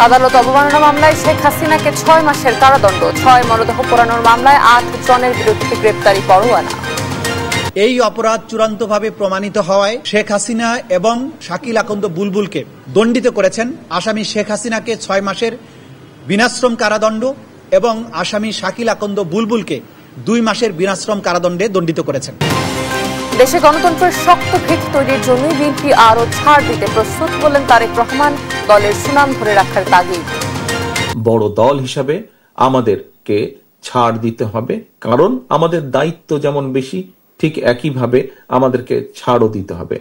আদালত অবমাননা মামলায় শেখ হাসিনাকে 6 মাসের কারাদণ্ড, 6 মরদেহ পোড়ানোর মামলায় 8 জনের বিরুদ্ধে গ্রেপ্তারি পরোয়ানা। এই অপরাধ চূড়ান্তভাবে প্রমাণিত হওয়ায় শেখ হাসিনা এবং শাকিল আকন্দ বুলবুলকে দণ্ডিত করেছেন। আসামি শেখ হাসিনাকে 6 মাসের বিনাশ্রম কারাদণ্ড এবং আসামি শাকিল আকন্দ বুলবুলকে 2 মাসের বিনাশ্রম কারাদণ্ডে দণ্ডিত করেছেন। দেশে গণতন্ত্রের শক্ত ভিত তৈরির জন্য বিএনপি আরও ছাড় দিতে প্রস্তুত বললেন তারেক রহমান। দলের সুনাম ধরে রাখার তাগিদ। বড় দল হিসাবে আমাদেরকে ছাড় দিতে হবে, কারণ আমাদের দায়িত্ব যেমন বেশি, ঠিক একইভাবে আমাদেরকে ছাড়ও দিতে হবে।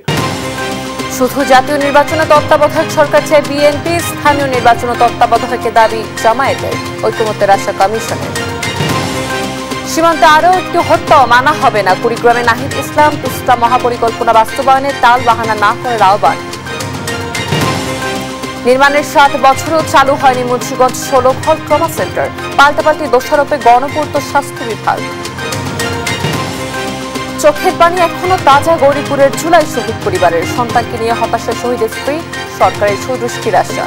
শুধু জাতীয় নির্বাচনে তত্ত্বাবধায়ক সরকার চায় বিএনপি, স্থানীয় নির্বাচনে তত্ত্বাবধায়কের দাবি জামায়াতের, ঐকমত্যের আশা কমিশনের। সীমান্তে আরও একটি হত্যা মানা হবে না, কুড়িগ্রামে নাহিদ ইসলাম। তুস্তা মহাপরিকল্পনা বাস্তবায়নে টাল বাহানা না করার আহ্বান। নির্মাণের 7 বছরও চালু হয়নি মুন্সিগঞ্জ 16 ঘর ট্রমা সেন্টার, পাল্টাপাল্টি দোষারোপে গণপূর্ত স্বাস্থ্য বিভাগ। চোখের পানি এখনো তাজা গৌরীপুরের জুলাই শহীদ পরিবারের, সন্তানকে নিয়ে হতাশা শহীদের স্ত্রী, সরকারের সুদৃষ্টির আশা।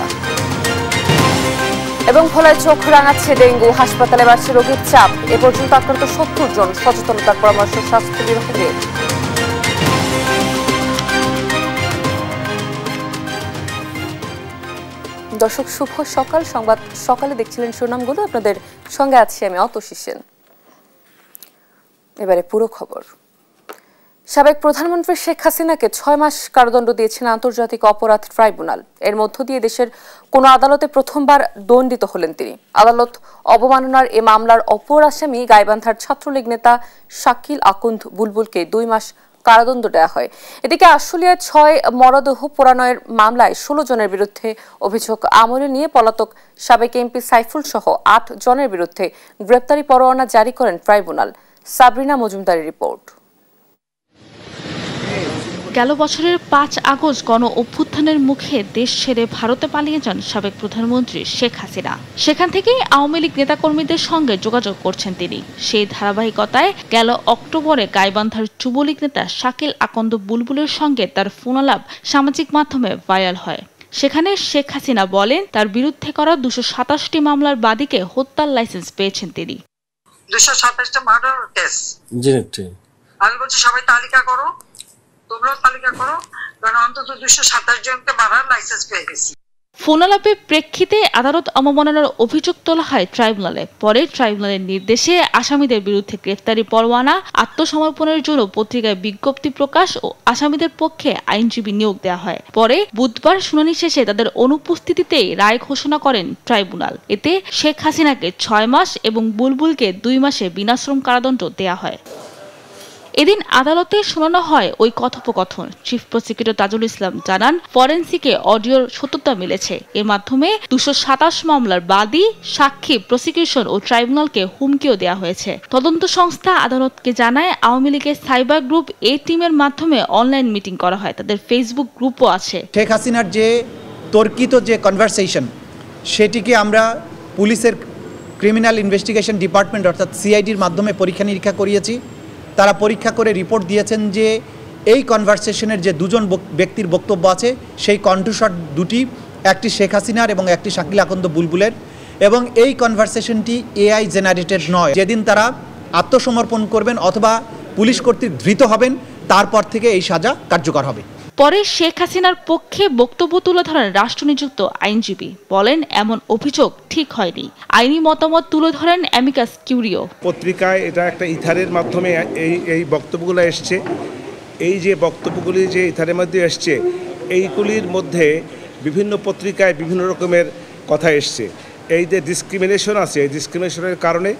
এবং ভোলায় চোখ রাঙাচ্ছে ডেঙ্গু, হাসপাতালে বাড়ছে রোগীর চাপ। এ পর্যন্ত আক্রান্ত 70 জন, সচেতনতার পরামর্শ স্বাস্থ্য বিভাগের। দর্শক শুভ সকাল, সংবাদ সকালে দেখছিলেন শিরোনামগুলো, আপনাদের সঙ্গে আছি আমি অতসী সেন। এবারে পুরো খবর। সাবেক প্রধানমন্ত্রী শেখ হাসিনাকে 6 মাস কারাদণ্ড দিয়েছেন আন্তর্জাতিক অপরাধ ট্রাইব্যুনাল। এর মধ্য দিয়ে দেশের কোন আদালতে প্রথমবার দণ্ডিত হলেন তিনি। আদালত অবমাননার এ মামলার অপর আসামি গাইবান্ধার ছাত্রলীগ নেতা শাকিল আকন্দ বুলবুলকে 2 মাস কারাদণ্ড দেওয়া হয়। এদিকে আশুলিয়ায় 6 মরদেহ পোড়ানোর মামলায় 16 জনের বিরুদ্ধে অভিযোগ আমলে নিয়ে পলাতক সাবেক এমপি সাইফুল সহ 8 জনের বিরুদ্ধে গ্রেপ্তারি পরোয়ানা জারি করেন ট্রাইব্যুনাল। সাবরিনা মজুমদারের রিপোর্ট। গেল বছরের 5 আগস্ট গণ অভ্যুত্থানের মুখে দেশ ছেড়ে ভারতে পালিয়ে যান সাবেক প্রধানমন্ত্রী শেখ হাসিনা। সেখান থেকেই আওয়ামী লীগ নেতাকর্মীদের সঙ্গে যোগাযোগ করছেন তিনি। সেই ধারাবাহিকতায় গেল অক্টোবরে গাইবান্ধার যুবলীগ নেতা শাকিল আকন্দ বুলবুলের সঙ্গে তার ফোনালাপ সামাজিক মাধ্যমে ভাইরাল হয়। সেখানে শেখ হাসিনা বলেন তার বিরুদ্ধে করা 227টি মামলার বাদীকে হত্যার লাইসেন্স পেয়েছেন তিনি। 227টা মার্ডার কেস, আমি বলছি সবাই তালিকা করো, তোমরাও তালিকা করো, কারণ অন্তত 227 জনকে মারার লাইসেন্স পেয়ে গেছি। ফোনালাপের প্রেক্ষিতে আদালত অবমাননার অভিযোগ তোলা হয় ট্রাইব্যুনালে। পরে ট্রাইব্যুনালের নির্দেশে আসামিদের বিরুদ্ধে গ্রেফতারি পরোয়ানা, আত্মসমর্পণের জন্য পত্রিকায় বিজ্ঞপ্তি প্রকাশ ও আসামিদের পক্ষে আইনজীবী নিয়োগ দেওয়া হয়। পরে বুধবার শুনানি শেষে তাদের অনুপস্থিতিতেই রায় ঘোষণা করেন ট্রাইব্যুনাল। এতে শেখ হাসিনাকে 6 মাস এবং বুলবুলকে 2 মাসে বিনাশ্রম কারাদণ্ড দেওয়া হয়। এদিন আদালতে শোনানো হয় ওই কথোপকথন। চিফ প্রসিকিউটর তাজুল ইসলাম জানান, ফরেনসিকে অডিওর সত্যতা মিলেছে। এর মাধ্যমে 227 মামলার বাদী, সাক্ষী, প্রসিকিউশন ও ট্রাইব্যুনালকে হুমকিও দেওয়া হয়েছে। তদন্ত সংস্থা আদালতকে জানায়, আওয়ামী লীগের সাইবার গ্রুপ এ টিমের মাধ্যমে অনলাইন মিটিং করা হয়। তাদের ফেসবুক গ্রুপও আছে। শেখ হাসিনার যে তর্কিত যে কনভারসেশন, সেটিকে আমরা পুলিশের ক্রিমিনাল ইনভেস্টিগেশন ডিপার্টমেন্ট অর্থাৎ সিআইডির মাধ্যমে পরীক্ষা নিরীক্ষা করিয়েছি। তারা পরীক্ষা করে রিপোর্ট দিয়েছেন যে এই কনভারসেশনের যে 2জন ব্যক্তির বক্তব্য আছে, সেই কণ্ঠস্বর দুটি, একটি শেখ হাসিনার এবং একটি শাকিল আকন্দ বুলবুলের, এবং এই কনভারসেশনটি এআই জেনারেটেড নয়। যেদিন তারা আত্মসমর্পণ করবেন অথবা পুলিশ কর্তৃক ধৃত হবেন, তারপর থেকে এই সাজা কার্যকর হবে। পরে শেখ হাসিনার পক্ষে বক্তব্য তুলে ধরেন রাষ্ট্রনিযুক্ত আইনজীবী। বলেন এমন অভিযোগ ঠিক হয়নি। আইনি মতামত তুলে ধরেন অ্যামিকাস কিউরিও। পত্রিকায় এটা একটা ইথারের মাধ্যমে এই বক্তব্যগুলো এসছে। এই যে বক্তব্যগুলি যে ইথারের মধ্যে এসছে, এইগুলির মধ্যে বিভিন্ন পত্রিকায় বিভিন্ন রকমের কথা এসছে। এই যে ডিসক্রিমিনেশন আছে, এই ডিসক্রিমিনেশনের কারণে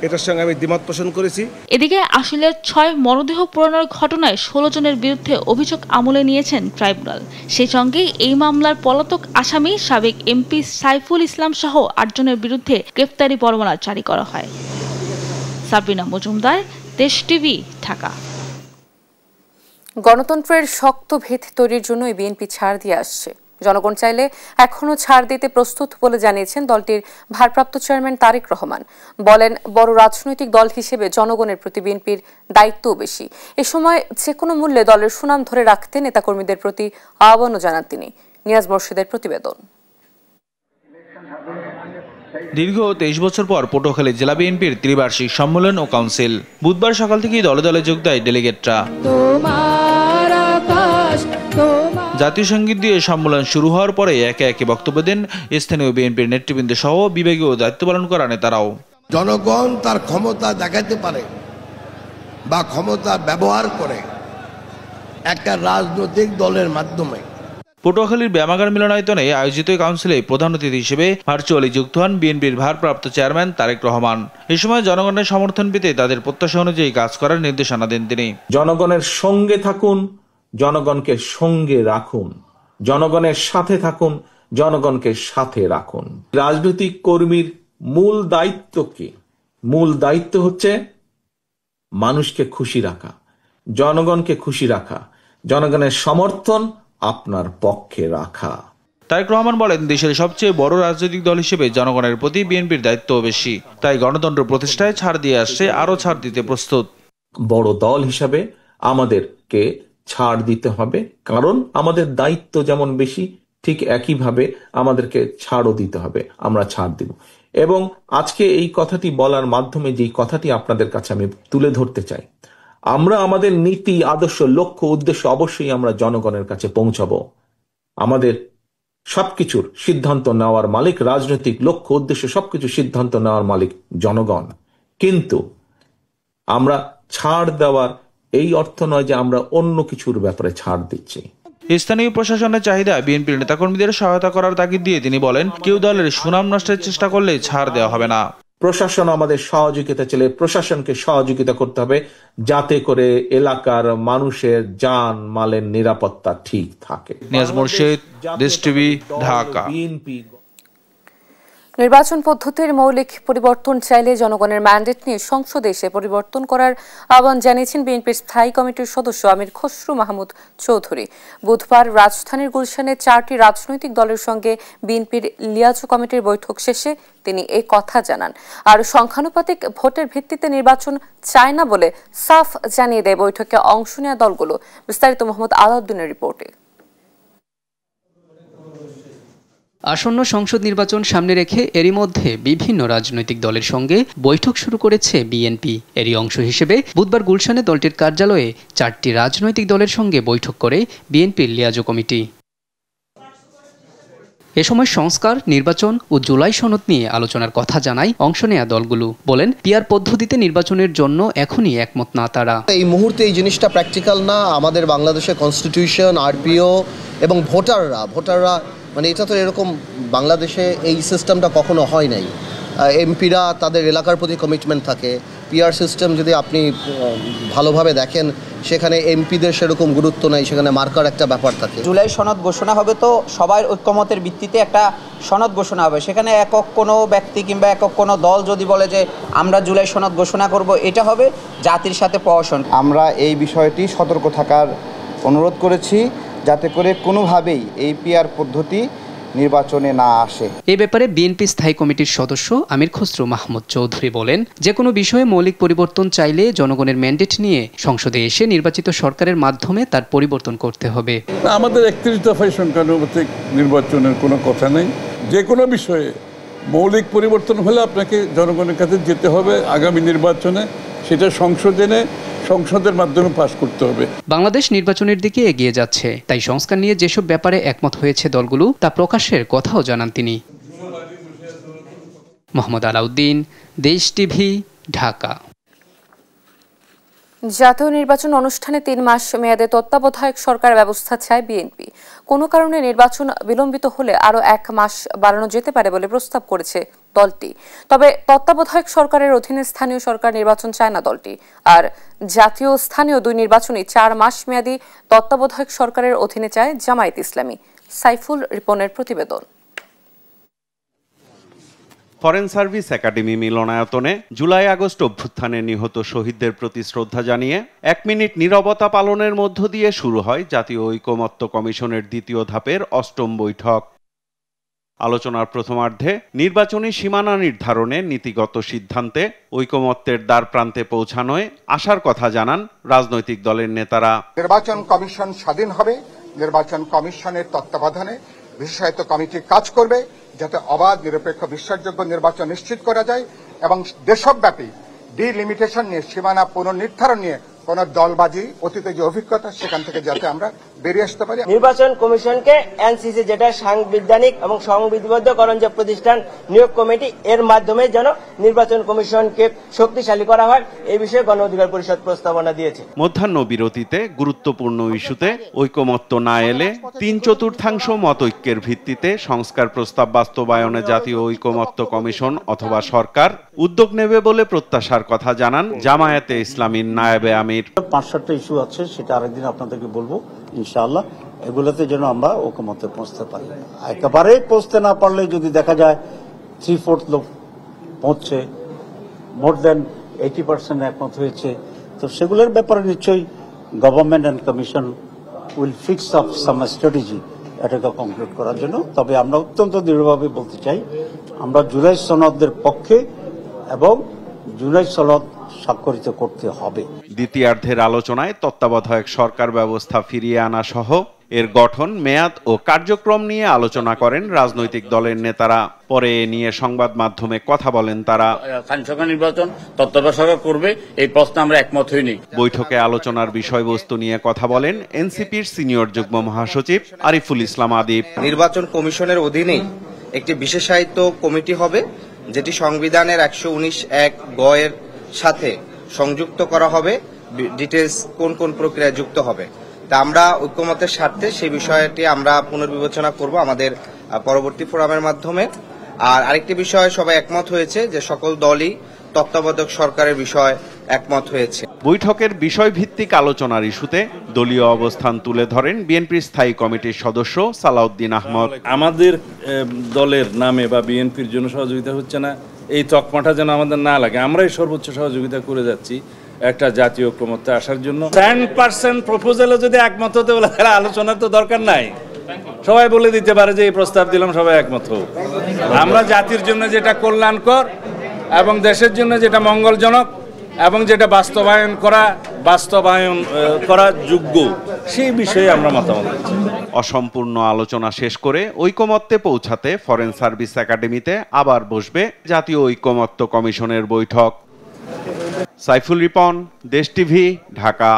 এটার সঙ্গে আমি দ্বিমত পোষণ করেছি। এদিকে আশুলিয়ার 6 মরদেহ পোড়ানোর ঘটনায় 16 জনের বিরুদ্ধে অভিযোগ আমলে নিয়েছেন ট্রাইব্যুনাল। সেই সঙ্গে এই মামলার পলাতক আসামি সাবেক এমপি সাইফুল ইসলাম সহ 8 জনের বিরুদ্ধে গ্রেফতারি পরোয়ানা জারি করা হয়। সাবরিনা মজুমদার, দেশ টিভি, ঢাকা। গণতন্ত্রের শক্ত ভিত তৈরির জন্য বিএনপি ছাড় দিয়ে আসছে। জনগণ চাইলে এখনো ছাড় দিতে প্রস্তুত বলে জানিয়েছেন দলটির ভারপ্রাপ্ত চেয়ারম্যান তারেক রহমান। বলেন, বড় রাজনৈতিক দল হিসেবে জনগণের প্রতি বিএনপির দায়িত্বও বেশি। এ সময় যে কোনো মূল্যে দলের সুনাম ধরে রাখতে নেতাকর্মীদের প্রতি আহ্বানও জানান তিনি। নিয়াজ মোর্শেদের প্রতিবেদন। দীর্ঘ 23 বছর পর পটুয়াখালী জেলা বিএনপির ত্রিবার্ষিক সম্মেলন ও কাউন্সিল। বুধবার সকাল থেকেই দলে দলে যোগ দেয় ডেলিগেটরা। জাতীয় সঙ্গীত দিয়ে সম্মেলন শুরু হওয়ার পরে একে একে বক্তব্য দেন স্থানীয় বিএনপির নেতৃবৃন্দ সহ বিভাগীয় দায়িত্ব পালন করা নেতারাও। জনগণ তার ক্ষমতা দেখাতে পারে বা ক্ষমতা ব্যবহার করে একটা রাজনৈতিক দলের মাধ্যমে। পটুয়াখালীর ব্যায়ামাগার মিলনায়তনে আয়োজিত কাউন্সিলে প্রধান অতিথি হিসেবে ভার্চুয়ালি যুক্ত হন বিএনপির ভারপ্রাপ্ত চেয়ারম্যান তারেক রহমান। এ সময় জনগণের সমর্থন পেতে তাদের প্রত্যাশা অনুযায়ী কাজ করার নির্দেশনা দেন তিনি। জনগণের সঙ্গে থাকুন, জনগণকে সঙ্গে রাখুন, জনগণের সাথে থাকুন, জনগণকে সাথে রাখুন। রাজনৈতিক কর্মীর মূল দায়িত্ব কি? মূল দায়িত্ব হচ্ছে মানুষকে খুশি রাখা, জনগণকে খুশি রাখা, জনগণের সমর্থন আপনার পক্ষে রাখা। তারেক রহমান বলেন, দেশের সবচেয়ে বড় রাজনৈতিক দল হিসেবে জনগণের প্রতি বিএনপির দায়িত্ব বেশি, তাই গণতন্ত্র প্রতিষ্ঠায় ছাড় দিয়ে আসছে, আরো ছাড় দিতে প্রস্তুত। বড় দল হিসাবে আমাদেরকে ছাড় দিতে হবে, কারণ আমাদের দায়িত্ব যেমন বেশি ঠিক একইভাবে আমাদেরকে ছাড়ও দিতে হবে। আমরা ছাড় দিব। এবং আজকে এই কথাটি বলার মাধ্যমে যে কথাটি আপনাদের কাছে আমি তুলে ধরতে চাই, আমরা আমাদের নীতি, আদর্শ, লক্ষ্য, উদ্দেশ্য অবশ্যই আমরা জনগণের কাছে পৌঁছাবো। আমাদের সবকিছুর সিদ্ধান্ত নেওয়ার মালিক, রাজনৈতিক লক্ষ্য, উদ্দেশ্য সবকিছু সিদ্ধান্ত নেওয়ার মালিক জনগণ। কিন্তু আমরা ছাড় দেওয়ার এই অর্থ নয় যে আমরা অন্য কিছুর ব্যাপারে ছাড় দিচ্ছি। স্থানীয় প্রশাসনের চাহিদা বিএনপির নেতাকর্মীদের সহায়তা করার তাগিদ দিয়ে তিনি বলেন, কেউ দলের সুনাম নষ্টের চেষ্টা করলে ছাড় দেওয়া হবে না। প্রশাসন আমাদের সহযোগিতা চাইলে প্রশাসনকে সহযোগিতা করতে হবে, যাতে করে এলাকার মানুষের জান মালের নিরাপত্তা ঠিক থাকে। নিয়াজ মোর্শেদ, দেশ টিভি, ঢাকা। নির্বাচন পদ্ধতির মৌলিক পরিবর্তন চাইলে জনগণের ম্যান্ডেট নিয়ে সংসদে এসে পরিবর্তন করার আহ্বান জানিয়েছেন বিএনপির স্থায়ী কমিটির সদস্য আমির খসরু মাহমুদ চৌধুরী। বুধবার রাজধানীর গুলশানে 4টি রাজনৈতিক দলের সঙ্গে বিএনপির লিয়াজো কমিটির বৈঠক শেষে তিনি এই কথা জানান। আর সংখ্যানুপাতিক ভোটের ভিত্তিতে নির্বাচন চায় না বলে সাফ জানিয়ে দেয় বৈঠকে অংশ নেওয়া দলগুলো। বিস্তারিত মোহাম্মদ আলাউদ্দিনের রিপোর্টে। আসন্ন সংসদ নির্বাচন সামনে রেখে এরই মধ্যে বিভিন্ন রাজনৈতিক দলের সঙ্গে বৈঠক শুরু করেছে বিএনপি। এরই অংশ হিসেবে বুধবার গুলশানে দলটির কার্যালয়ে 4টি রাজনৈতিক দলের সঙ্গে বৈঠক করে বিএনপির লিয়াজো কমিটি। এ সময় সংস্কার, নির্বাচন ও জুলাই সনদ নিয়ে আলোচনার কথা জানায় অংশ নেয়া দলগুলো। বলেন, পিআর পদ্ধতিতে নির্বাচনের জন্য এখনই একমত না তারা। এই মুহূর্তে এই জিনিসটা প্র্যাকটিক্যাল না। আমাদের বাংলাদেশের কনস্টিটিউশন, আরপিও এবং ভোটাররা মানে এটা তো এরকম বাংলাদেশে এই সিস্টেমটা কখনো হয় নাই। এমপিরা তাদের এলাকার প্রতি কমিটমেন্ট থাকে। পিআর সিস্টেম যদি আপনি ভালোভাবে দেখেন, সেখানে এমপিদের সেরকম গুরুত্ব নাই, সেখানে মার্কার একটা ব্যাপার থাকে। জুলাই সনদ ঘোষণা হবে, তো সবার ঐক্যমতের ভিত্তিতে একটা সনদ ঘোষণা হবে। সেখানে একক কোনো ব্যক্তি কিংবা একক কোনো দল যদি বলে যে আমরা জুলাই সনদ ঘোষণা করব, এটা হবে জাতির সাথে প্রহসন। আমরা এই বিষয়টি সতর্ক থাকার অনুরোধ করেছি, যাতে করে কোনোভাবেই এই পিআর পদ্ধতি নির্বাচনে না আসে। এ ব্যাপারে বিএনপি স্থায়ী কমিটির সদস্য আমির খসরু মাহমুদ চৌধুরী বলেন, যে কোনো বিষয়ে মৌলিক পরিবর্তন চাইলে জনগণের ম্যান্ডেট নিয়ে সংসদে এসে নির্বাচিত সরকারের মাধ্যমে তার পরিবর্তন করতে হবে। আমাদের 31 দফায় সংখ্যানুপাতিক নির্বাচনের কোনো কথা নেই। যে কোনো বিষয়ে মৌলিক পরিবর্তন হলে আপনাকে জনগণের কাছে যেতে হবে আগামী নির্বাচনে, সেটা সংসদের মাধ্যমে পাশ করতে হবে। বাংলাদেশ নির্বাচনের দিকে এগিয়ে যাচ্ছে, তাই সংস্কার নিয়ে যেসব ব্যাপারে একমত হয়েছে দলগুলো তা প্রকাশের কথাও জানান তিনি। মোহাম্মদ আলাউদ্দিন, দেশ টিভি, ঢাকা। জাতীয় নির্বাচন অনুষ্ঠানে 3 মাস মেয়াদে তত্ত্বাবধায়ক সরকার ব্যবস্থা চায় বিএনপি। কোনো কারণে নির্বাচন বিলম্বিত হলে আরও 1 মাস বাড়ানো যেতে পারে বলে প্রস্তাব করেছে দলটি। তবে তত্ত্বাবধায়ক সরকারের অধীনে স্থানীয় সরকার নির্বাচন চায় না দলটি। আর জাতীয় স্থানীয় 2 নির্বাচনই 4 মাস মেয়াদী তত্ত্বাবধায়ক সরকারের অধীনে চায় জামায়াত ইসলামী। সাইফুল রিপনের প্রতিবেদন। ফরেন সার্ভিস একাডেমি মিলনায়তনে জুলাই আগস্ট অভ্যুত্থানে নিহত শহীদদের প্রতি শ্রদ্ধা জানিয়ে 1 মিনিট নীরবতা পালনের মধ্য দিয়ে শুরু হয় জাতীয় ঐকমত্য কমিশনের 2য় ধাপের 8ম বৈঠক। আলোচনার প্রথমার্ধে নির্বাচনী সীমানা নির্ধারণে নীতিগত সিদ্ধান্তে ঐকমত্যের দ্বার প্রান্তে পৌঁছানোয় আশার কথা জানান রাজনৈতিক দলের নেতারা। নির্বাচন কমিশন স্বাধীন হবে, নির্বাচন কমিশনের তত্ত্বাবধানে বিশেষায়িত কমিটি কাজ করবে যাতে অবাধ, নিরপেক্ষ, বিশ্বাসযোগ্য নির্বাচন নিশ্চিত করা যায় এবং দেশব্যাপী ডিলিমিটেশন নিয়ে, সীমানা পুনর্নির্ধারণ নিয়ে কোন দলবাজি, অতীতে যে অভিজ্ঞতা সেখান থেকে যাতে আমরা বেরিয়ে আসতে পারি। নির্বাচন কমিশনকে এনসিসি, যেটা সাংবিধানিক এবং সংবিধিবদ্ধকরণ যে প্রতিষ্ঠান নিয়োগ কমিটি, এর মাধ্যমে যেন নির্বাচন কমিশনকে শক্তিশালী করা হয়, এই বিষয়ে গণ অধিকার পরিষদ প্রস্তাবনা দিয়েছে। মধ্যাহ্ন বিরতিতে গুরুত্বপূর্ণ ইস্যুতে ঐকমত্য না এলে 3/4 মতৈক্যের ভিত্তিতে সংস্কার প্রস্তাব বাস্তবায়নে জাতীয় ঐকমত্য কমিশন অথবা সরকার উদ্যোগ নেবে বলে প্রত্যাশার কথা জানান জামায়াতে ইসলামীর নায়েবে আমির। 5-7টা ইস্যু আছে, সেটা আরেকদিন আপনাদেরকে বলবো ইনশাআল্লাহ। এগুলোতে যেন আমরা ঐকমত্যে পৌঁছতে পারি। একেবারে পৌঁছতে না পারলে যদি দেখা যায় 3/4 লোক পৌঁছছে, মোর দেন 80% একমত হয়েছে, তো সেগুলোর ব্যাপারে নিশ্চয়ই government and commission will fix up some strategy এটাকে কমপ্লিট করার জন্য। তবে আমরা অত্যন্ত দৃঢ়ভাবে বলতে চাই, আমরা জুলাই সনদের পক্ষে এবং জুলাই সনদ স্বাক্ষরিত করতে হবে। দ্বিতীয়ার্ধের আলোচনায় তত্ত্বাবধায়ক সরকার ব্যবস্থা ফিরিয়ে আনা সহ এর গঠন, মেয়াদ ও কার্যক্রম নিয়ে আলোচনা করেন রাজনৈতিক দলের নেতারা। পরে এ নিয়ে সংবাদ মাধ্যমে কথা বলেন তারা। স্থানীয় নির্বাচন তত্ত্বাবধায়ক সরকার করবে, এই প্রশ্নে আমরা একমত হইনি। বৈঠকে আলোচনার বিষয়বস্তু নিয়ে কথা বলেন এনসিপির সিনিয়র যুগ্ম মহাসচিব আরিফুল ইসলাম আদিব। নির্বাচন কমিশনের অধীনেই একটি বিশেষায়িত কমিটি হবে, যেটি সংবিধানের 119(1) গ এর সাথে সংযুক্ত করা হবে। ডিটেলস কোন কোন প্রক্রিয়ায় যুক্ত হবে তা আমরা ঐক্যমতের স্বার্থে সেই বিষয়টি আমরা পুনর্বিবেচনা করব আমাদের পরবর্তী ফোরামের মাধ্যমে। আর আরেকটি বিষয় সবাই একমত হয়েছে যে সকল দলই তত্ত্বাবধায়ক সরকারের বিষয় একমত হয়েছে। বৈঠকের বিষয়ভিত্তিক আলোচনার ইস্যুতে দলীয় অবস্থান তুলে ধরেন বিএনপির স্থায়ী কমিটির সদস্য সালাউদ্দিন আহমদ। আমাদের দলের নামে বা বিএনপির জন্য সহযোগিতা হচ্ছে না, এই তকমাটা যেন আমাদের না লাগে। আমরাই সর্বোচ্চ সহযোগিতা করে যাচ্ছি একটা জাতীয় ঐক্যমত্যে আসার জন্য। 10% প্রপোজালে যদি একমত হতে বলে, তাহলে আলোচনার তো দরকার নাই। সবাই বলে দিতে পারে যে এই প্রস্তাব দিলাম, সবাই একমত হোক। আমরা জাতির জন্য যেটা কল্যাণকর এবং দেশের জন্য যেটা মঙ্গলজনক এবং যেটা বাস্তবায়ন করা যোগ্য, সেই বিষয়ে আমরা মতামত দিচ্ছি। অসম্পূর্ণ আলোচনা শেষ করে ঐকমত্যে পৌঁছাতে ফরেন সার্ভিস একাডেমিতে আবার বসবে জাতীয় ঐকমত্য কমিশনের বৈঠক। সাইফুল রিপন, দেশ টিভি, ঢাকা।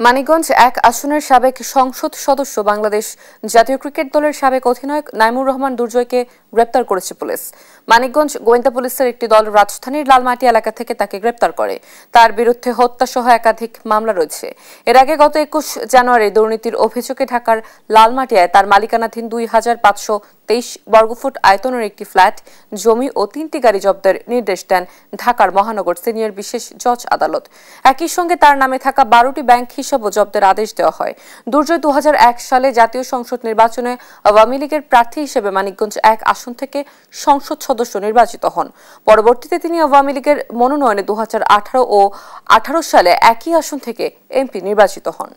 মানিকগঞ্জ 1 আসনের সাবেক সংসদ সদস্য বাংলাদেশ জাতীয় ক্রিকেট দলের সাবেক অধিনায়ক নাইমুর রহমান দুর্জয়কে গ্রেপ্তার করেছে পুলিশ। মানিকগঞ্জ গোয়েন্দা পুলিশের একটি দল রাজধানীর লালমাটি এলাকা থেকে তাকে গ্রেপ্তার করে। তার বিরুদ্ধে হত্যাসহ একাধিক মামলা রয়েছে। এর আগে গত 21 জানুয়ারি দুর্নীতির অভিযোগে ঢাকার লালমাটিয়ায় তার মালিকানাধীন 2523 বর্গফুট আয়তনের একটি ফ্ল্যাট, জমি ও 3টি গাড়ি জব্দের নির্দেশ দেন ঢাকার মহানগর সিনিয়র বিশেষ জজ আদালত। একই সঙ্গে তার নামে থাকা 12টি ব্যাংক হিসাবও জব্দের আদেশ দেওয়া হয়। দুর্জয় 2001 সালে জাতীয় সংসদ নির্বাচনে আওয়ামী লীগের প্রার্থী হিসেবে মানিকগঞ্জ 1 আসন থেকে সংসদ সদস্য নির্বাচিত হন। পরবর্তীতে তিনি আওয়ামী লীগের মনোনয়নে 2018 ও 18 সালে একই আসন থেকে এমপি নির্বাচিত হন।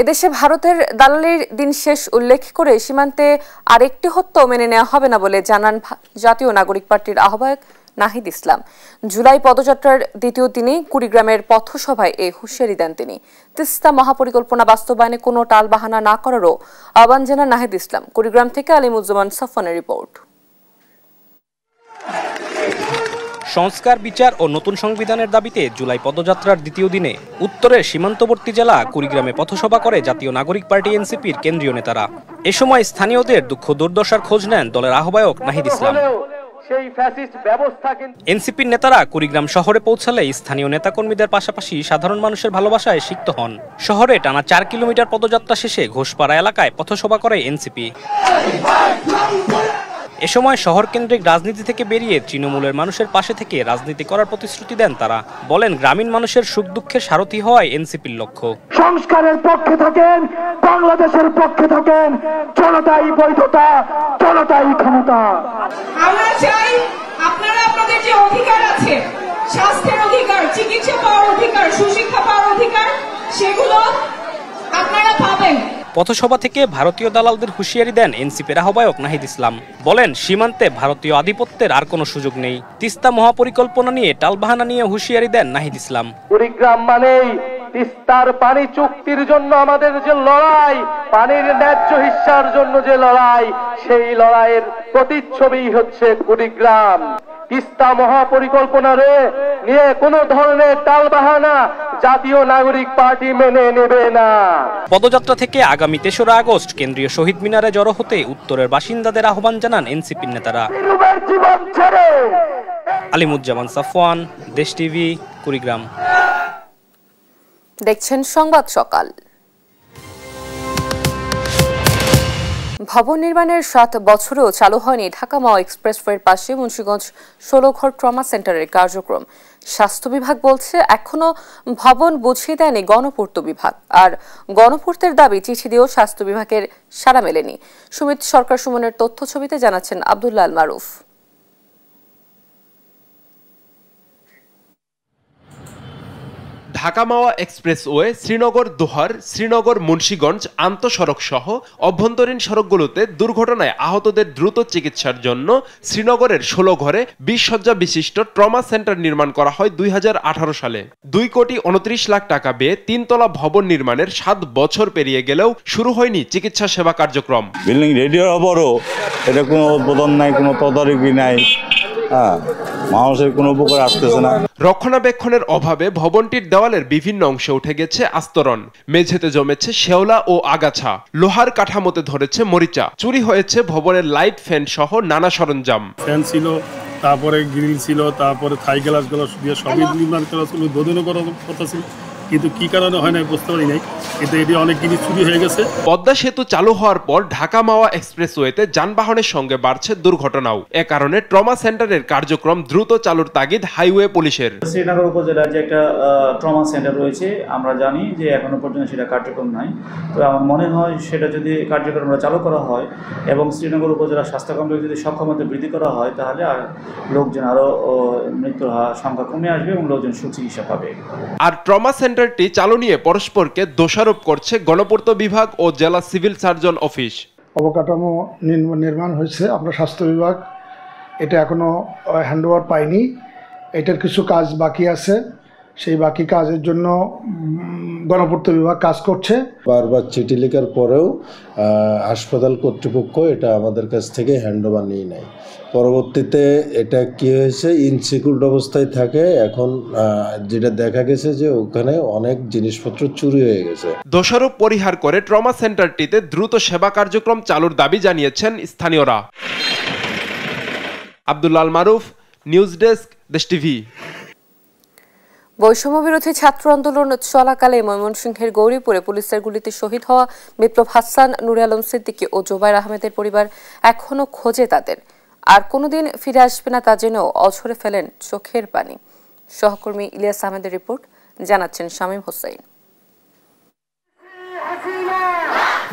এদেশে ভারতের দালালির দিন শেষ উল্লেখ করে সীমান্তে আরেকটি হত্যাও মেনে নেওয়া হবে না বলে জানান জাতীয় নাগরিক পার্টির আহ্বায়ক নাহিদ ইসলাম। জুলাই পদযাত্রার দ্বিতীয় দিনে কুড়িগ্রামের পথসভায় এই হুঁশিয়ারি দেন তিনি। তিস্তা মহাপরিকল্পনা বাস্তবায়নে কোনো টালবাহানা না করারও আহ্বান জানান নাহিদ ইসলাম। কুড়িগ্রাম থেকে আলিমুজ্জামান সাফওয়ানের রিপোর্ট। সংস্কার, বিচার ও নতুন সংবিধানের দাবিতে জুলাই পদযাত্রার দ্বিতীয় দিনে উত্তরের সীমান্তবর্তী জেলা কুড়িগ্রামে পথসভা করে জাতীয় নাগরিক পার্টি এনসিপির কেন্দ্রীয় নেতারা। এ সময় স্থানীয়দের দুঃখ দুর্দশার খোঁজ নেন দলের আহ্বায়ক নাহিদ ইসলাম। এনসিপির নেতারা কুড়িগ্রাম শহরে পৌঁছালে স্থানীয় নেতাকর্মীদের পাশাপাশি সাধারণ মানুষের ভালোবাসায় সিক্ত হন। শহরে টানা 4 কিলোমিটার পদযাত্রা শেষে ঘোষপাড়া এলাকায় পথসভা করে এনসিপি। এ সময় শহর কেন্দ্রিক রাজনীতি থেকে বেরিয়ে তৃণমূলের মানুষের পাশে থেকে রাজনীতি করার প্রতিশ্রুতি দেন তারা। বলেন, গ্রামীণ মানুষের সুখ দুঃখের সারথি হওয়াই এনসিপির লক্ষ্য। সংস্কারের পক্ষে থাকেন, বাংলাদেশের পক্ষে থাকেন, জনতাই বৈধতা, জনতাই ক্ষমতা। আমরা চাই আপনারা আপনাদের যে অধিকার আছে, স্বাস্থ্যের অধিকার, চিকিৎসা পাওয়ার অধিকার, সুশিক্ষা পাওয়ার অধিকার, সেগুলো আপনারা পাবেন। পথসভা থেকে ভারতীয় দালালদের হুঁশিয়ারি দেন এনসিপির আহ্বায়ক নাহিদ ইসলাম। বলেন, সীমান্তে ভারতীয় আধিপত্যের আর কোনো সুযোগ নেই। তিস্তা মহাপরিকল্পনা নিয়ে টালবাহানা নিয়ে হুঁশিয়ারি দেন নাহিদ ইসলাম। কুড়িগ্রাম মানেই তিস্তার পানি চুক্তির জন্য আমাদের যে লড়াই, পানির ন্যায্য হিস্যার জন্য যে লড়াই, সেই লড়াইয়ের প্রতিচ্ছবি হচ্ছে কুড়িগ্রাম। তিস্তা মহাপরিকল্পনারে নিয়ে কোনো ধরনের টালবাহানা জাতীয় নাগরিক পার্টি মেনে নেবে না। পদযাত্রা থেকে আগামী ৩রা আগস্ট কেন্দ্রীয় শহীদ মিনারে জড়ো হতে উত্তরের বাসিন্দাদের আহ্বান জানান এনসিপির নেতারা। আলিমুজ্জামান সাফওয়ান, দেশ টিভি, কুড়িগ্রাম। দেখছেন সংবাদ সকাল। ভবন নির্মাণের ৭ বছরেও চালু হয়নি ঢাকা মাওয়া এক্সপ্রেসওয়ের পাশে মুন্সিগঞ্জ ১৬ ট্রমা সেন্টারের কার্যক্রম। স্বাস্থ্য বিভাগ বলছে এখনো ভবন বুঝিয়ে দেয়নি গণপূর্ত বিভাগ, আর গণপূর্তের দাবি চিঠি দিয়েও স্বাস্থ্য বিভাগের সাড়া মেলেনি। সুমিত সরকার সুমনের তথ্য ছবিতে জানাচ্ছেন আব্দুল্লাহ আল মারুফ। ঢাকা মাওয়া এক্সপ্রেসওয়ে শ্রীনগর দোহার, শ্রীনগর মুন্সিগঞ্জ আন্তঃসড়ক সহ অভ্যন্তরীণ সড়কগুলোতে দুর্ঘটনায় আহতদের দ্রুত চিকিৎসার জন্য শ্রীনগরের ১৬ ঘরে ২০ শয্যা বিশিষ্ট ট্রমা সেন্টার নির্মাণ করা হয় ২০১৮ সালে। ২,২৯ লাখ টাকা ব্যয়ে ৩তলা ভবন নির্মাণের ৭ বছর পেরিয়ে গেলেও শুরু হয়নি চিকিৎসা সেবা কার্যক্রম। বিল্ডিং রেডি হওয়ার পরও এটা কোনো উদ্বোধন নাই, কোনো তদারকি নাই, মানুষের কোনো উপকার আসতেছে না। রক্ষণাবেক্ষণের অভাবে ভবনটির দেওয়ালের বিভিন্ন অংশে উঠে গেছে আস্তরণ, মেঝেতে জমেছে শেওলা ও আগাছা, লোহার কাঠামোতে ধরেছে মরিচা, চুরি হয়েছে ভবনের লাইট, ফ্যান সহ নানা সরঞ্জাম। ফ্যান ছিল, তারপরে গ্রিল ছিল, তারপরে থাই গ্লাসগুলো দিয়ে সবই নির্মাণ করা ছিল, উদ্বোধনও করার কথা ছিল, কিন্তু কি কারণে হয় নাই বুঝতে পারি নাই, কিন্তু এটি অনেক জিনিস চুরি হয়ে গেছে। পদ্মা সেতু চালু হওয়ার পর ঢাকা মাওয়া এক্সপ্রেসওয়েতে যানবাহনের সঙ্গে বাড়ছে দুর্ঘটনাও। এ কারণে ট্রমা সেন্টারের কার্যক্রম দ্রুত চালুর তাগিদ হাইওয়ে পুলিশের। শ্রীনগর উপজেলার যে একটা ট্রমা সেন্টার রয়েছে, আমরা জানি যে এখনো পর্যন্ত সেটা কার্যক্রম নাই। তো আমার মনে হয় সেটা যদি কার্যক্রমটা চালু করা হয় এবং শ্রীনগর উপজেলা স্বাস্থ্য কমপ্লেক্স যদি সক্ষমতা বৃদ্ধি করা হয়, তাহলে আর লোকজন আরও মৃত্যুর সংখ্যা কমে আসবে এবং লোকজন সুচিকিৎসা পাবে। আর ট্রমা সেন্টারটি চালু নিয়ে পরস্পরকে দোষারোপ করছে গণপূর্ত বিভাগ ও জেলা সিভিল সার্জন অফিস। অবকাঠামো নির্মাণ হয়েছে, আপনার স্বাস্থ্য বিভাগ এটা এখনো হ্যান্ডওভার পায়নি, এটার কিছু কাজ বাকি আছে, সেই বাকি কাজের জন্য গণপূর্ত বিভাগ কাজ করছে। বারবার চিঠি লেখার পরেও হাসপাতাল কর্তৃপক্ষ এটা আমাদের কাছ থেকে হ্যান্ডওভার নিয়ে নেয়। পরবর্তীতে এটা কি হয়েছে, ইনসিকিউর অবস্থায় থাকে। এখন যেটা দেখা গেছে যে ওখানে অনেক জিনিসপত্র চুরি হয়ে গেছে। দোষারোপ পরিহার করে ট্রমা সেন্টারটিতে দ্রুত সেবা কার্যক্রম চালুর দাবি জানিয়েছেন স্থানীয়রা। আব্দুল্লাহ আল মারুফ, নিউজ ডেস্ক, দেশ টিভি। বৈষম্য বিরোধী ছাত্র আন্দোলন চলাকালে ময়মনসিংহের গৌরীপুরে পুলিশের গুলিতে শহীদ হওয়া বিপ্লব হাসান, নুরে আলম সিদ্দিকী ও জোবায়ের আহমেদের পরিবার এখনো খোঁজে তাদের। আর কোনোদিন ফিরে আসবে না তা জেনেও অঝরে ফেলেন চোখের পানি। সহকর্মী ইলিয়াস আহমেদের রিপোর্ট, জানাচ্ছেন শামীম হোসেন।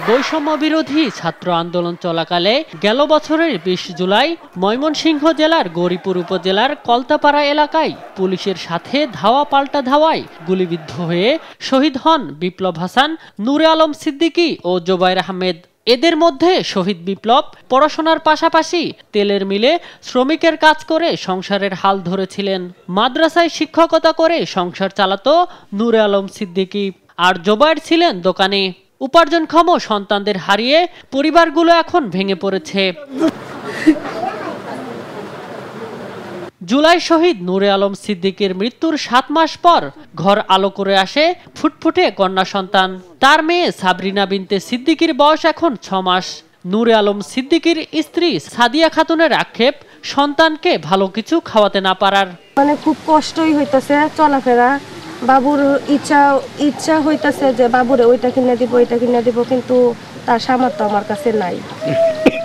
বৈষম্য বিরোধী ছাত্র আন্দোলন চলাকালে গেল বছরের ২০ জুলাই ময়মনসিংহ জেলার গৌরীপুর উপজেলার কলতাপাড়া এলাকায় পুলিশের সাথে ধাওয়া পাল্টা ধাওয়ায় গুলিবিদ্ধ হয়ে শহীদ হন বিপ্লব হাসান, নুরে আলম সিদ্দিকী ও জোবায়ের আহমেদ। এদের মধ্যে শহীদ বিপ্লব পড়াশোনার পাশাপাশি তেলের মিলে শ্রমিকের কাজ করে সংসারের হাল ধরেছিলেন। মাদ্রাসায় শিক্ষকতা করে সংসার চালাতো নুরে আলম সিদ্দিকী, আর জোবায়ের ছিলেন দোকানে। উপার্জনক্ষম সন্তানদের হারিয়ে পরিবারগুলো এখন ভেঙে পড়েছে। জুলাই শহীদ নুরে আলম সিদ্দিকীর মৃত্যুর ৭ মাস পর ঘর আলো করে আসে ফুটফুটে কন্যা সন্তান। তার মেয়ে সাবরিনা বিনতে সিদ্দিকীর বয়স এখন ৬ মাস। নুরে আলম সিদ্দিকীর স্ত্রী সাদিয়া খাতুনের আক্ষেপ সন্তানকে ভালো কিছু খাওয়াতে না পারার। মানে খুব কষ্টই হইতেছে চলাফেরা, বাবুর ইচ্ছা হইতেছে যে বাবুরে ওইটা কিনে দিব ওইটা কিনে দিব, কিন্তু তার সামর্থ্য আমার কাছে নাই।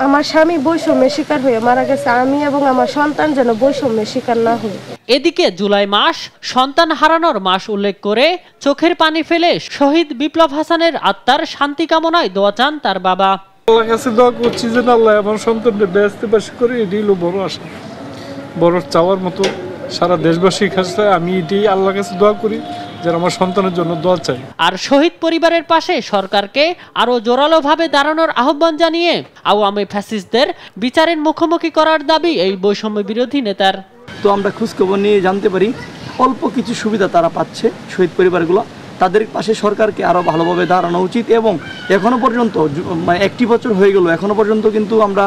আমার স্বামী বৈষম্যের শিকার হয়ে মারা গেছে, আমি এবং আমার সন্তান যেন বৈষম্যের শিকার না হই। এদিকে জুলাই মাস সন্তান হারানোর মাস উল্লেখ করে চোখের পানি ফেলে শহীদ বিপ্লব হাসানের আত্মার শান্তি কামনায় দোয়া চান তার বাবা। আল্লাহর কাছে দোয়া করছি যে আল্লাহ আমার সন্তানকে বেহেশতে বাসী করে, এটাই হলো বড় আশা, বড় চাওয়ার মতো। সারা দেশবাসীর কাছে আমি এটাই আল্লাহর কাছে দোয়া করি যারা আমার সন্তানের জন্য দোয়া চাই। আর শহীদ পরিবারের পাশে সরকারকে আরো জোরালোভাবে দাঁড়ানোর আহ্বান জানিয়ে আওয়ামী ফ্যাসিস্টদের বিচারের মুখোমুখি করার দাবি এই বৈষম্য বিরোধী নেতার। তো আমরা খোঁজখবর নিয়ে জানতে পারি অল্প কিছু সুবিধা তারা পাচ্ছে শহীদ পরিবারগুলো, তাদের পাশে সরকারকে আরও ভালোভাবে দাঁড়ানো উচিত। এবং এখনও পর্যন্ত 1টি বছর হয়ে গেল, এখনও পর্যন্ত কিন্তু আমরা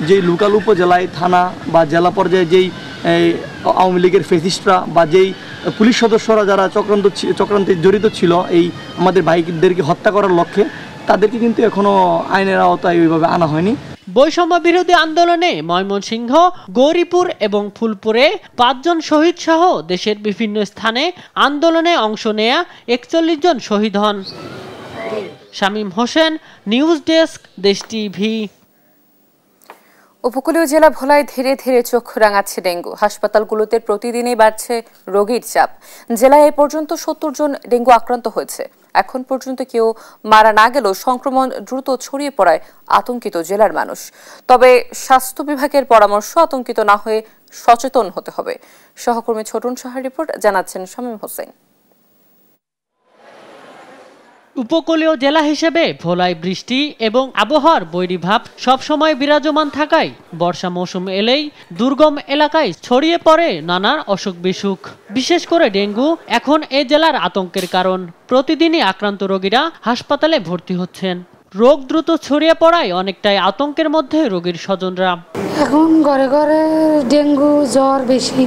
যেই লোকাল উপজেলায় থানা বা জেলা পর্যায়ে যেই আওয়ামী লীগের ফেসিস্টরা বা যেই পুলিশ সদস্যরা যারা চক্রান্তে জড়িত ছিল এই আমাদের ভাইদেরকে হত্যা করার লক্ষ্যে, তাদেরকে কিন্তু এখনও আইনের আওতায় ওইভাবে আনা হয়নি। বৈষম্য বিরোধী আন্দোলনে ময়মনসিংহ, গৌরীপুর এবং ফুলপুরে 5 জন শহীদ সহ দেশের বিভিন্ন স্থানে আন্দোলনে অংশ নেয়া 41 জন শহীদ হন। শামীম হোসেন, নিউজ ডেস্ক, দেশ টিভি। উপকূলীয় জেলা ভোলায় ধীরে ধীরে চোখ রাঙাচ্ছে ডেঙ্গু। হাসপাতালগুলোতে প্রতিদিনই বাড়ছে রোগীর চাপ। জেলায় এ পর্যন্ত 70 জন ডেঙ্গু আক্রান্ত হয়েছে। এখন পর্যন্ত কেউ মারা না গেলেও সংক্রমণ দ্রুত ছড়িয়ে পড়ায় আতঙ্কিত জেলার মানুষ। তবে স্বাস্থ্য বিভাগের পরামর্শ, আতঙ্কিত না হয়ে সচেতন হতে হবে। সহকর্মী ছোটন সাহার রিপোর্ট, জানাচ্ছেন শামীম হোসেন। উপকূলীয় জেলা হিসেবে ভোলায় বৃষ্টি এবং আবহাওয়ার বৈরীভাব সবসময় বিরাজমান থাকায় বর্ষা মৌসুম এলেই দুর্গম এলাকায় ছড়িয়ে পড়ে নানা অসুখ বিসুখ। বিশেষ করে ডেঙ্গু এখন এ জেলার আতঙ্কের কারণ। প্রতিদিনই আক্রান্ত রোগীরা হাসপাতালে ভর্তি হচ্ছেন। রোগ দ্রুত ছড়িয়ে পড়ায় অনেকটাই আতঙ্কের মধ্যে রোগীর স্বজনরা। এখন ঘরে ঘরে ডেঙ্গু জ্বর বেশি,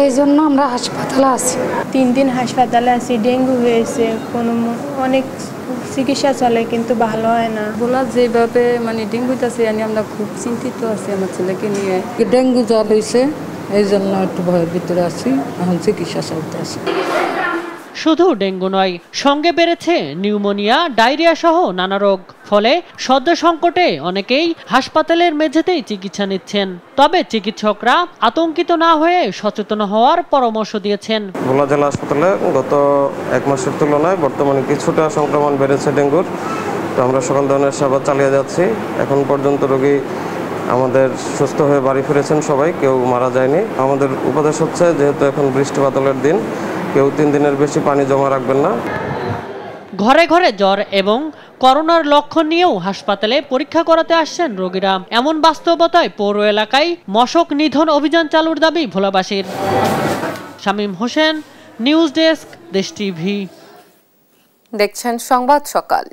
এই জন্য আমরা হাসপাতালে আছি। 3 দিন হাসপাতালে আছি, ডেঙ্গু হয়েছে, কোনো অনেক চিকিৎসা চলে কিন্তু ভালো হয় না। ভোলা যেভাবে ডেঙ্গু হইতেছে আমরা খুব চিন্তিত আছি আমার ছেলেকে নিয়ে। ডেঙ্গু জ্বর হয়েছে, এই জন্য একটু ভয়ের ভিতরে আছি, এখন চিকিৎসা চলতে আছে। শুধু ডেঙ্গু নয়, সঙ্গে বেড়েছে নিউমোনিয়া, ডায়রিয়া সহ নানা রোগ। ফলে সদ্য সংকটে অনেকেই হাসপাতালের মেঝেতেই চিকিৎসা নিচ্ছেন। তবে চিকিৎসকরা আতঙ্কিত না হয়ে সচেতন হওয়ার পরামর্শ দিয়েছেন। ভোলা জেলা হাসপাতালে গত 1 মাসের তুলনায় বর্তমানে কিছুটা সংক্রমণ বেড়েছে ডেঙ্গুর। তো আমরা সকল ধরনের সেবা চালিয়ে যাচ্ছি। এখন পর্যন্ত রোগী আমাদের সুস্থ হয়ে বাড়ি ফিরেছেন সবাই, কেউ মারা যায়নি। আমাদের উপদেশ হচ্ছে, যেহেতু এখন বৃষ্টি বাদলের দিন, কেউ 3 দিনের বেশি পানি জমা রাখবেন না। ঘরে ঘরে জ্বর এবং করোনার লক্ষণ নিয়েও হাসপাতালে পরীক্ষা করাতে আসছেন রোগীরা। এমন বাস্তবতায় পৌর এলাকায় মশক নিধন অভিযান চালুর দাবি ভোলাবাসীর। শামীম হোসেন, নিউজ ডেস্ক, দেশ টিভি। দেখছেন সংবাদ সকাল।